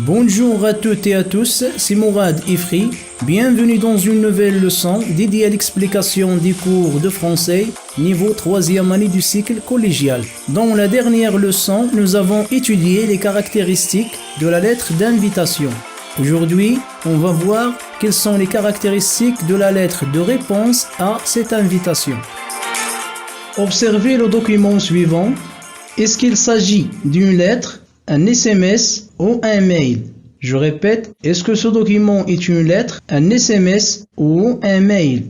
Bonjour à toutes et à tous, c'est Mourad Ifri. Bienvenue dans une nouvelle leçon dédiée à l'explication des cours de français niveau 3e année du cycle collégial. Dans la dernière leçon, nous avons étudié les caractéristiques de la lettre d'invitation. Aujourd'hui, on va voir quelles sont les caractéristiques de la lettre de réponse à cette invitation. Observez le document suivant. Est-ce qu'il s'agit d'une lettre, un SMS ou un mail? Je répète, est-ce que ce document est une lettre, un SMS ou un mail?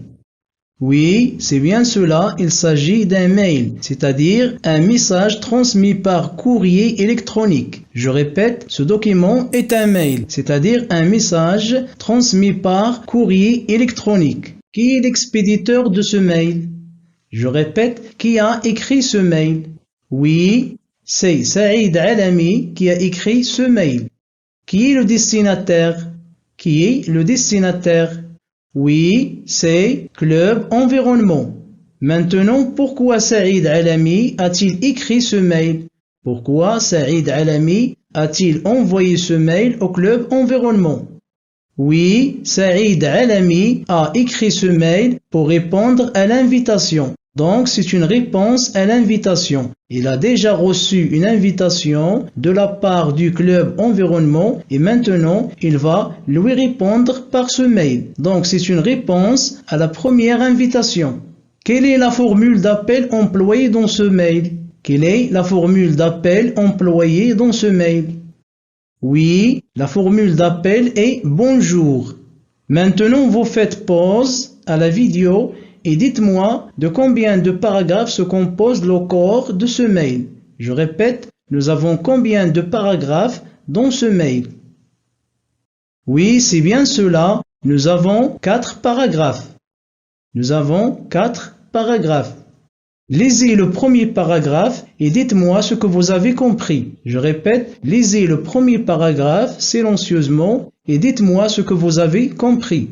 Oui, c'est bien cela, il s'agit d'un mail, c'est-à-dire un message transmis par courrier électronique. Je répète, ce document est un mail, c'est-à-dire un message transmis par courrier électronique. Qui est l'expéditeur de ce mail? Je répète, qui a écrit ce mail? Oui, c'est Saïd Alami qui a écrit ce mail. Qui est le destinataire? Qui est le destinataire? Oui, c'est Club Environnement. Maintenant, pourquoi Saïd Alami a-t-il écrit ce mail? Pourquoi Saïd Alami a-t-il envoyé ce mail au Club Environnement? Oui, Saïd Alami a écrit ce mail pour répondre à l'invitation. Donc, c'est une réponse à l'invitation. Il a déjà reçu une invitation de la part du Club Environnement et maintenant, il va lui répondre par ce mail. Donc, c'est une réponse à la première invitation. Quelle est la formule d'appel employée dans ce mail? Quelle est la formule d'appel employée dans ce mail? Oui, la formule d'appel est « Bonjour ». Maintenant, vous faites pause à la vidéo et dites-moi de combien de paragraphes se compose le corps de ce mail. Je répète, nous avons combien de paragraphes dans ce mail? Oui, c'est bien cela. Nous avons 4 paragraphes. Nous avons 4 paragraphes. Lisez le premier paragraphe et dites-moi ce que vous avez compris. Je répète, lisez le premier paragraphe silencieusement et dites-moi ce que vous avez compris.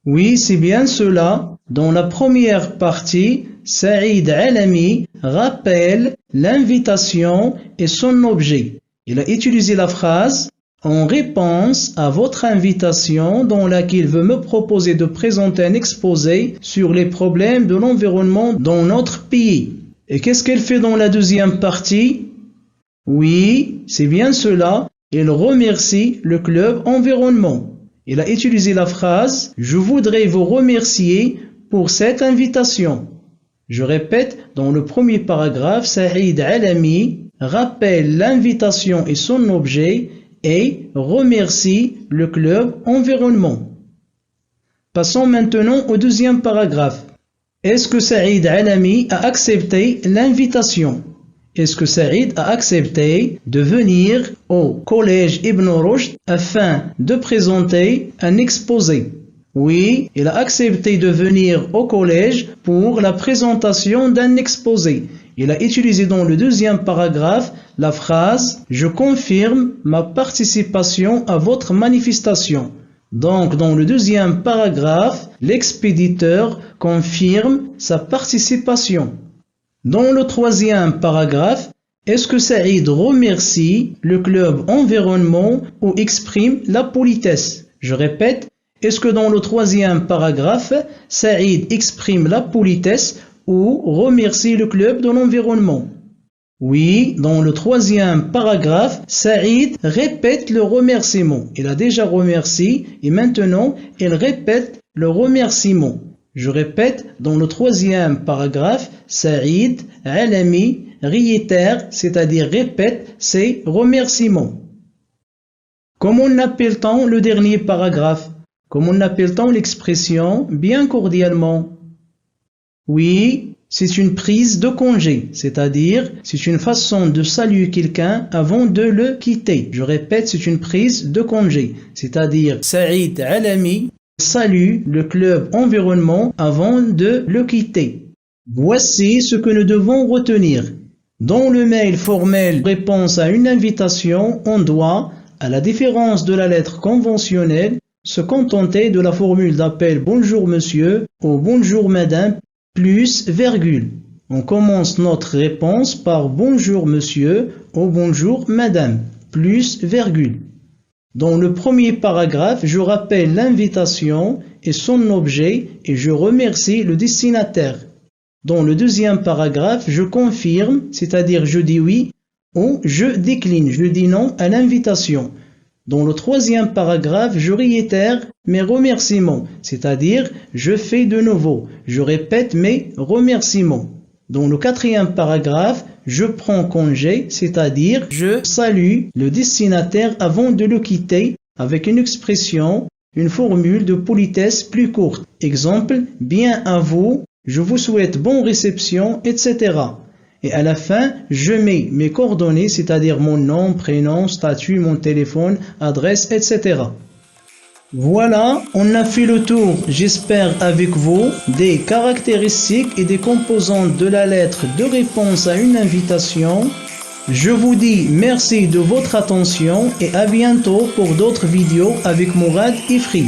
Oui, c'est bien cela. Dans la première partie, Saïd Alami rappelle l'invitation et son objet. Il a utilisé la phrase « En réponse à votre invitation dans laquelle il veut me proposer de présenter un exposé sur les problèmes de l'environnement dans notre pays. » Et qu'est-ce qu'elle fait dans la deuxième partie? Oui, c'est bien cela. Il remercie le Club Environnement. Il a utilisé la phrase « Je voudrais vous remercier pour cette invitation ». Je répète, dans le premier paragraphe, Saïd Alami rappelle l'invitation et son objet et remercie le Club Environnement. Passons maintenant au deuxième paragraphe. Est-ce que Saïd Alami a accepté l'invitation? Est-ce que Saïd a accepté de venir au collège Ibn Rushd afin de présenter un exposé? Oui, il a accepté de venir au collège pour la présentation d'un exposé. Il a utilisé dans le deuxième paragraphe la phrase « Je confirme ma participation à votre manifestation ». Donc, dans le deuxième paragraphe, l'expéditeur confirme sa participation. Dans le troisième paragraphe, est-ce que Saïd remercie le Club Environnement ou exprime la politesse? Je répète, est-ce que dans le troisième paragraphe, Saïd exprime la politesse ou remercie le Club de l'Environnement? Oui, dans le troisième paragraphe, Saïd répète le remerciement. Il a déjà remercié et maintenant, il répète le remerciement. Je répète, dans le troisième paragraphe, Saïd Alami réitère, c'est-à-dire répète ses remerciements. Comment appelle-t-on le dernier paragraphe? Comment appelle-t-on l'expression bien cordialement? Oui, c'est une prise de congé, c'est-à-dire c'est une façon de saluer quelqu'un avant de le quitter. Je répète, c'est une prise de congé, c'est-à-dire Saïd Alami salue le Club Environnement avant de le quitter. Voici ce que nous devons retenir. Dans le mail formel réponse à une invitation, on doit, à la différence de la lettre conventionnelle, se contenter de la formule d'appel « Bonjour monsieur » ou « Bonjour madame » plus virgule. On commence notre réponse par « Bonjour monsieur » ou « Bonjour madame ». plus virgule. Dans le premier paragraphe, je rappelle l'invitation et son objet et je remercie le destinataire. Dans le deuxième paragraphe, je confirme, c'est-à-dire je dis oui, ou je décline, je dis non à l'invitation. Dans le troisième paragraphe, je réitère mes remerciements, c'est-à-dire je fais de nouveau, je répète mes remerciements. Dans le quatrième paragraphe, je prends congé, c'est-à-dire je salue le destinataire avant de le quitter avec une expression, une formule de politesse plus courte. Exemple, bien à vous, je vous souhaite bonne réception, etc. Et à la fin, je mets mes coordonnées, c'est-à-dire mon nom, prénom, statut, mon téléphone, adresse, etc. Voilà, on a fait le tour, j'espère avec vous, des caractéristiques et des composantes de la lettre de réponse à une invitation. Je vous dis merci de votre attention et à bientôt pour d'autres vidéos avec Mourad Ifri.